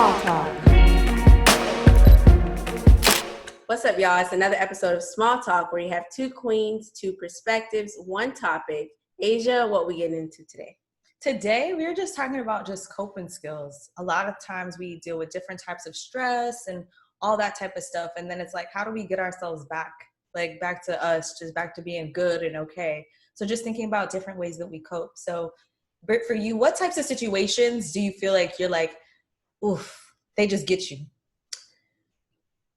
Small Talk. What's up, y'all? It's another episode of Small Talk where you have two queens, two perspectives, one topic. Asia, what we getting into today? Today, we're just talking about just coping skills. A lot of times we deal with different types of stress and all that type of stuff. And then it's like, how do we get ourselves back? Like back to us, just back to being good and okay. So just thinking about different ways that we cope. So Britt, for you, what types of situations do you feel like you're like, oof, they just get you?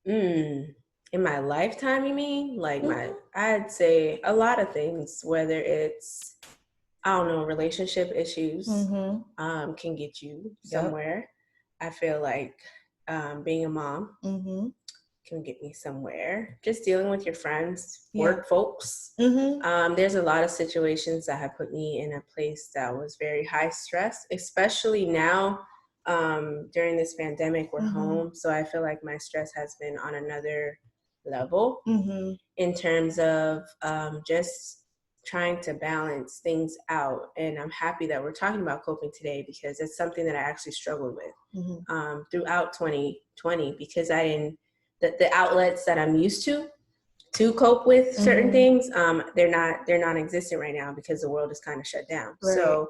In my lifetime, you mean? Like I'd say a lot of things, whether it's, I don't know, relationship issues can get you somewhere. I feel like being a mom can get me somewhere. Just dealing with your friends, work folks. There's a lot of situations that have put me in a place that was very high stress, especially now during this pandemic, we're home. So I feel like my stress has been on another level in terms of just trying to balance things out. And I'm happy that we're talking about coping today because it's something that I actually struggled with throughout 2020 because I didn't, the outlets that I'm used to cope with certain things, they're non-existent right now because the world is kind of shut down. Right. So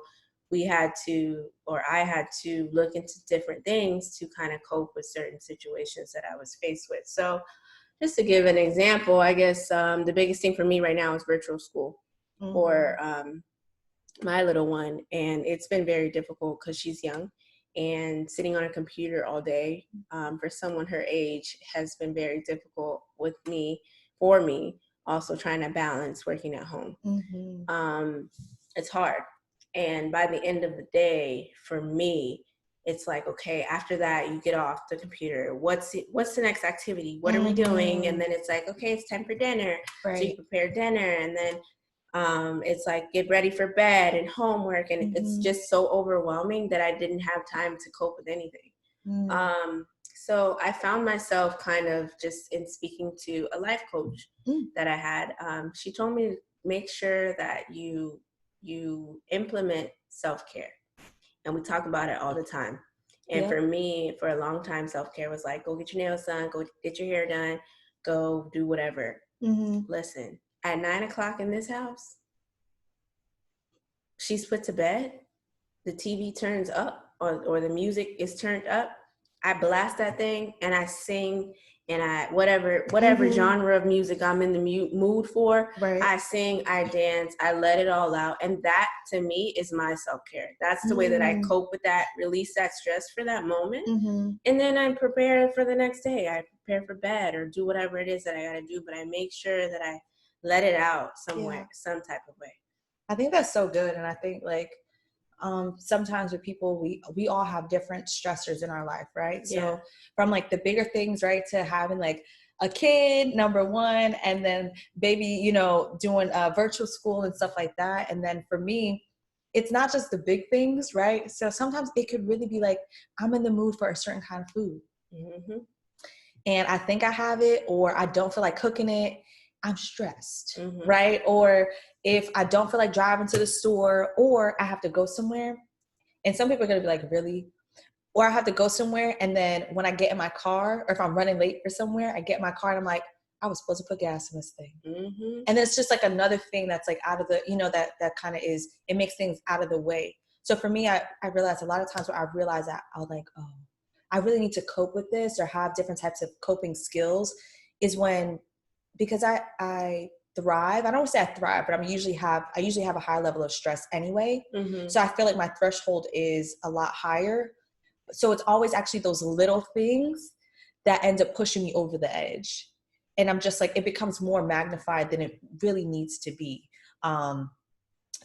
I had to look into different things to kind of cope with certain situations that I was faced with. So just to give an example, I guess the biggest thing for me right now is virtual school for my little one. And it's been very difficult because she's young. And sitting on a computer all day for someone her age has been very difficult for me, also trying to balance working at home. It's hard. And by the end of the day, for me, it's like, okay, after that, you get off the computer. What's the next activity? What are we doing? And then it's like, okay, it's time for dinner. Right. So you prepare dinner. And then it's like, get ready for bed and homework. And it's just so overwhelming that I didn't have time to cope with anything. So I found myself kind of just in speaking to a life coach that I had. She told me to make sure that you implement self-care. And we talk about it all the time. And for me, for a long time, self-care was like, go get your nails done, go get your hair done, go do whatever. Listen, at 9:00 in this house, she's put to bed, the TV turns up or the music is turned up. I blast that thing and I sing and I whatever genre of music I'm in the mood for, I sing, I dance, I let it all out. And that to me is my self-care. That's the way that I cope with that, release that stress for that moment. And then I prepare for the next day. I prepare for bed or do whatever it is that I got to do, but I make sure that I let it out somewhere, some type of way. I think that's so good. And I think like, sometimes with people, we all have different stressors in our life, right? So from like the bigger things, right, to having like a kid, number one, and then baby, doing virtual school and stuff like that. And then for me, it's not just the big things, right? So sometimes it could really be like, I'm in the mood for a certain kind of food. And I think I have it, or I don't feel like cooking it. I'm stressed, right? Or if I don't feel like driving to the store, or I have to go somewhere, and some people are going to be like, really? Or I have to go somewhere, and then when I get in my car, or if I'm running late for somewhere, I get in my car and I'm like, I was supposed to put gas in this thing. And it's just like another thing that's like out of the, that kind of is, it makes things out of the way. So for me, I realized a lot of times where I realized that I was like, oh, I really need to cope with this or have different types of coping skills is when, because I thrive. I don't want to say I thrive, but I usually have a high level of stress anyway. So I feel like my threshold is a lot higher. So it's always actually those little things that end up pushing me over the edge. And I'm just like, it becomes more magnified than it really needs to be.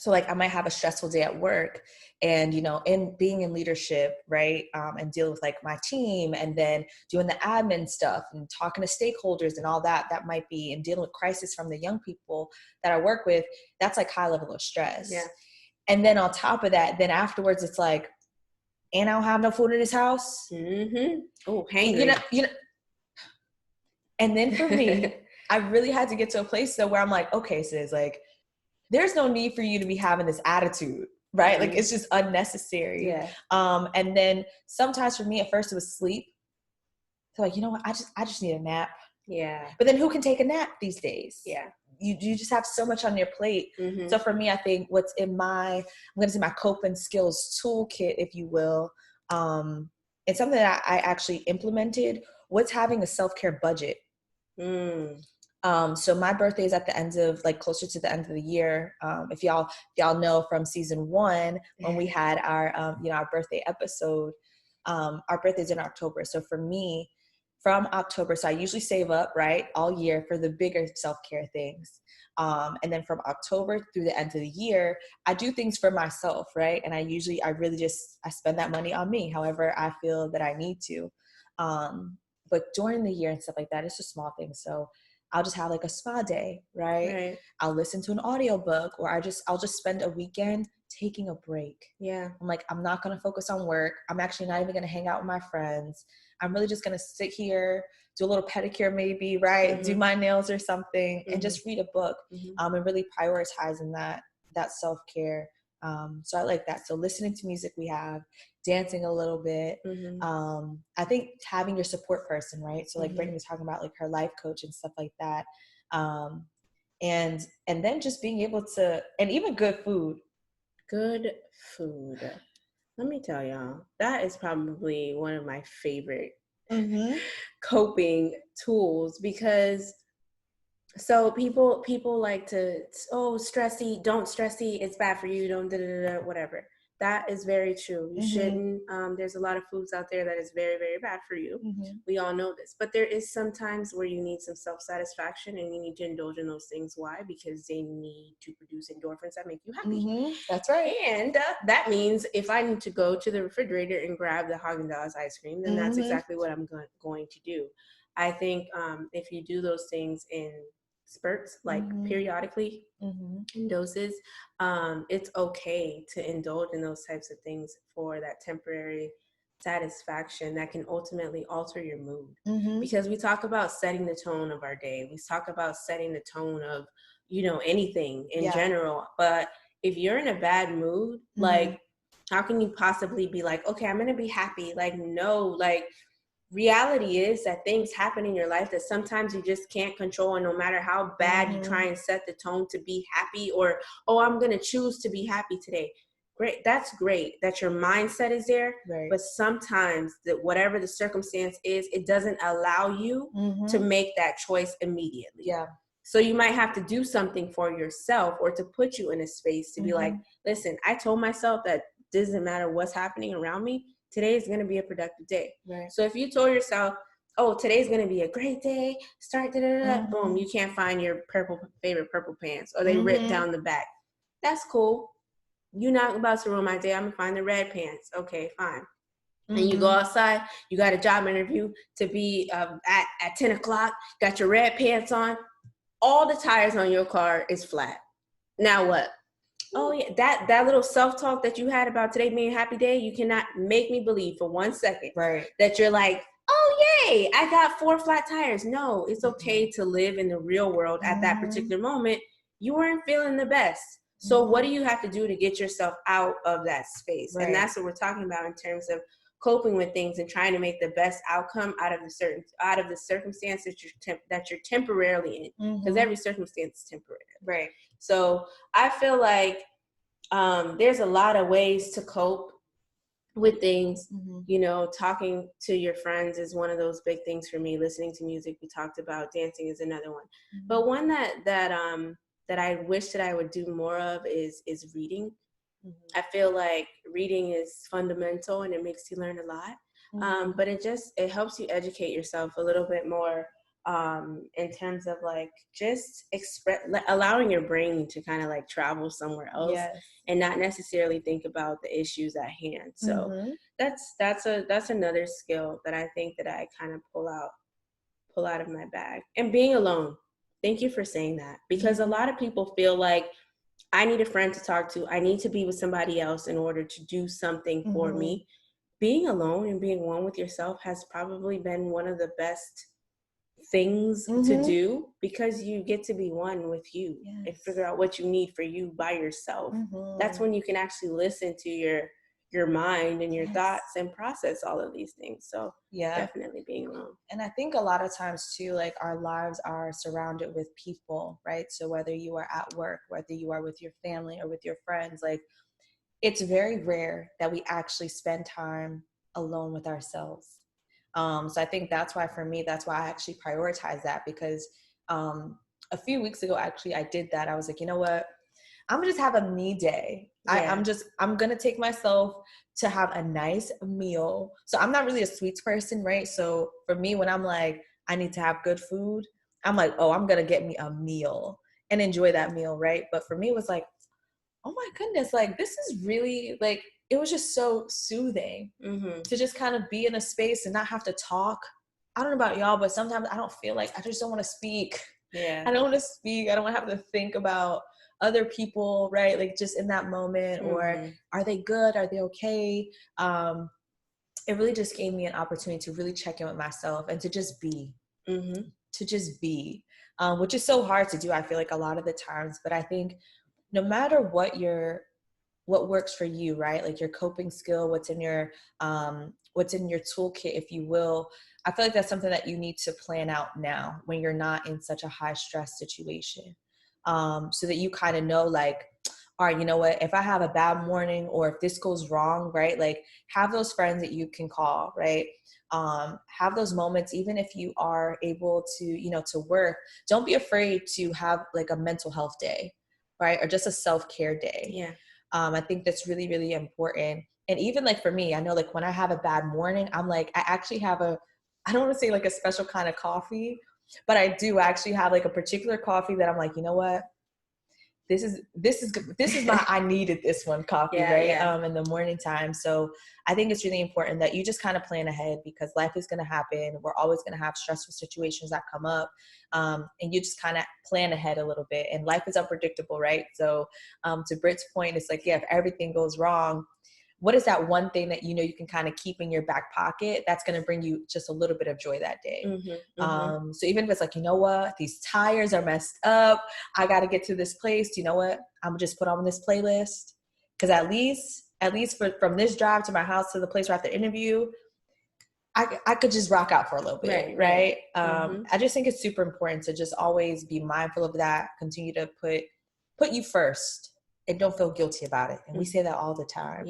So like I might have a stressful day at work and, in being in leadership, right. And dealing with like my team and then doing the admin stuff and talking to stakeholders and all that might be, and dealing with crisis from the young people that I work with, that's like high level of stress. Yeah. And then on top of that, then afterwards it's like, and I don't have no food in this house. Oh, hangry. And then for me, I really had to get to a place though where I'm like, okay, sis, like, there's no need for you to be having this attitude, right? Like it's just unnecessary. Yeah. And then sometimes for me at first it was sleep. So like, you know what? I just need a nap. Yeah. But then who can take a nap these days? Yeah. You just have so much on your plate. So for me, I think what's in I'm going to say my coping skills toolkit, if you will, it's something that I actually implemented. What's having a self-care budget? So my birthday is at the end of closer to the end of the year. If y'all know from season 1 when we had our our birthday episode, our birthday's in October. So for me, from October, so I usually save up all year for the bigger self-care things. And then from October through the end of the year, I do things for myself, right? And I spend that money on me, however I feel that I need to. But during the year and stuff like that, it's just small things. So I'll just have a spa day, right? I'll listen to an audiobook, or I'll just spend a weekend taking a break. Yeah. I'm not going to focus on work. I'm actually not even going to hang out with my friends. I'm really just going to sit here, do a little pedicure maybe, right? Do my nails or something, and just read a book. And really prioritizing that self-care. So I like that. So listening to music, we have dancing a little bit. I think having your support person, right? So Brittany was talking about her life coach and stuff like that. And then just being able to, and even good food. Good food. Let me tell y'all, that is probably one of my favorite coping tools, because so people like to, stress eat, don't stress eat, it's bad for you, don't whatever. That is very true. You shouldn't. There's a lot of foods out there that is very, very bad for you. We all know this. But there is some times where you need some self-satisfaction, and you need to indulge in those things. Why? Because they need to produce endorphins that make you happy. That's right. And that means if I need to go to the refrigerator and grab the Haagen-Dazs ice cream, then that's exactly what I'm going to do. I think if you do those things in spurts, periodically, in doses, it's okay to indulge in those types of things for that temporary satisfaction that can ultimately alter your mood. Because we talk about setting the tone of our day. We talk about setting the tone of, anything in general. But if you're in a bad mood, how can you possibly be okay, I'm going to be happy? No, reality is that things happen in your life that sometimes you just can't control, and no matter how bad you try and set the tone to be happy, or I'm going to choose to be happy today, great, that's great that your mindset is there, but sometimes that whatever the circumstance is, it doesn't allow you to make that choice immediately. So you might have to do something for yourself, or to put you in a space to be listen, I told myself that it doesn't matter what's happening around me, today is going to be a productive day. So if you told yourself, today's going to be a great day, start, boom, you can't find your favorite purple pants, or they rip down the back. That's cool. You're not about to ruin my day. I'm going to find the red pants. Okay, fine. And you go outside, you got a job interview to be at 10 o'clock, got your red pants on, all the tires on your car is flat. Now what? Oh yeah, that little self-talk that you had about today being a happy day, you cannot make me believe for 1 second that you're oh yay, I got 4 flat tires. No, it's okay to live in the real world at that particular moment. You weren't feeling the best. So what do you have to do to get yourself out of that space? And that's what we're talking about in terms of coping with things and trying to make the best outcome out of the circumstance that you're temporarily in, because every circumstance is temporary. So I feel like there's a lot of ways to cope with things. Talking to your friends is one of those big things for me. Listening to music, we talked about. Dancing is another one. But one that I wish that I would do more of is reading. I feel like reading is fundamental, and it makes you learn a lot. But it helps you educate yourself a little bit more, in terms of just allowing your brain to kind of travel somewhere else, and not necessarily think about the issues at hand. So that's another skill that I think that I kind of pull out of my bag. And being alone. Thank you for saying that, because a lot of people feel like I need a friend to talk to. I need to be with somebody else in order to do something for me. Being alone and being one with yourself has probably been one of the best things to do, because you get to be one with you and figure out what you need for you by yourself. That's when you can actually listen to your mind and your thoughts and process all of these things. So definitely being alone. And I think a lot of times too, like our lives are surrounded with people, right? So whether you are at work, whether you are with your family or with your friends, like it's very rare that we actually spend time alone with ourselves. So I think that's why for me, that's why I actually prioritize that, because a few weeks ago, actually, I did that. I was like, you know what? I'm gonna just have a me day. I'm gonna take myself to have a nice meal. So I'm not really a sweets person, right? So for me, when I'm like, I need to have good food, I'm like, oh, I'm gonna get me a meal and enjoy that meal, right? But for me, it was like, oh my goodness, like this is really like, it was just so soothing to just kind of be in a space and not have to talk. I don't know about y'all, but sometimes I don't feel like, I just don't want to speak. I don't want to speak. I don't want to have to think about other people, right? Like just in that moment, or are they good? Are they okay? It really just gave me an opportunity to really check in with myself and to just be, which is so hard to do, I feel like, a lot of the times. But I think no matter what works for you, right? Like your coping skill, what's in your toolkit, if you will. I feel like that's something that you need to plan out now when you're not in such a high stress situation. So that you kind of know, like, all right, you know what, if I have a bad morning or if this goes wrong, right? Like have those friends that you can call, right? Have those moments, even if you are able to, to work, don't be afraid to have like a mental health day, right? Or just a self-care day. I think that's really, really important. And even like for me, I know like when I have a bad morning, I'm like, I actually have I don't want to say like a special kind of coffee, but I do actually have like a particular coffee that I'm like, you know what? This is my, I needed this one coffee, right? In the morning time. So I think it's really important that you just kind of plan ahead, because life is going to happen. We're always going to have stressful situations that come up. And you just kind of plan ahead a little bit, and life is unpredictable, right? So to Britt's point, it's like, if everything goes wrong, what is that one thing that you can kind of keep in your back pocket that's going to bring you just a little bit of joy that day? So even if it's like, you know what, these tires are messed up, I got to get to this place, you know what, I'm gonna just put on this playlist, because at least from this drive to my house to the place where I have to interview, I could just rock out for a little bit, right? I just think it's super important to just always be mindful of that, continue to put you first, and don't feel guilty about it. And we say that all the time.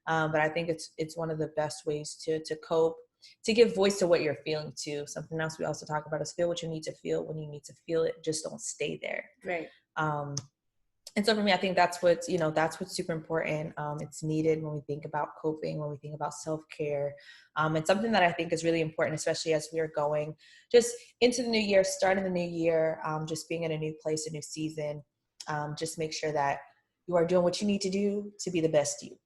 But I think it's one of the best ways to cope, to give voice to what you're feeling too. Something else we also talk about is feel what you need to feel when you need to feel it. Just don't stay there. And so for me, I think that's what's super important. It's needed when we think about coping, when we think about self-care. And something that I think is really important, especially as we are going just into the new year, starting the new year, just being in a new place, a new season. Just make sure that you are doing what you need to do to be the best you.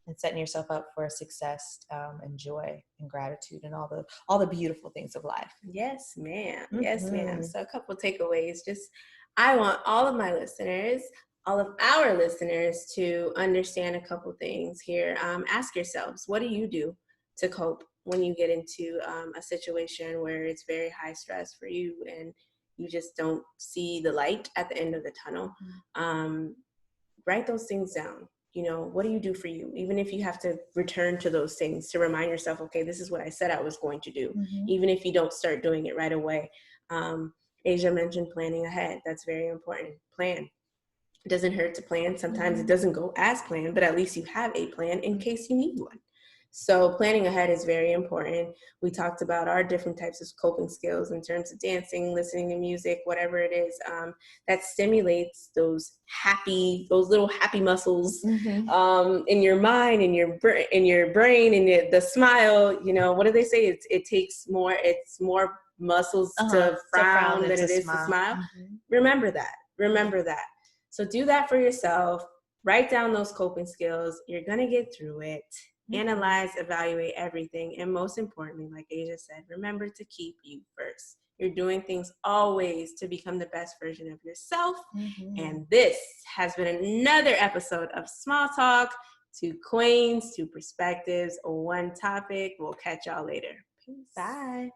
And setting yourself up for success, and joy and gratitude and all the beautiful things of life. Yes, ma'am. Yes, ma'am. So a couple takeaways. I want all of my listeners, all of our listeners, to understand a couple things here. Ask yourselves, what do you do to cope when you get into a situation where it's very high stress for you and you just don't see the light at the end of the tunnel? Write those things down. What do you do for you? Even if you have to return to those things to remind yourself, okay, this is what I said I was going to do. Even if you don't start doing it right away. Aisya mentioned planning ahead. That's very important. Plan. It doesn't hurt to plan. Sometimes it doesn't go as planned, but at least you have a plan in case you need one. So planning ahead is very important. We talked about our different types of coping skills in terms of dancing, listening to music, whatever it is, that stimulates those little happy muscles in your mind, in your brain, and the smile. What do they say? It's more muscles to frown than it is to smile. Remember that. So do that for yourself. Write down those coping skills. You're going to get through it. Analyze, evaluate everything. And most importantly, like Aisya said, remember to keep you first. You're doing things always to become the best version of yourself. And this has been another episode of Small Talk. 2 queens, 2 perspectives, 1 topic. We'll catch y'all later. Peace. Bye.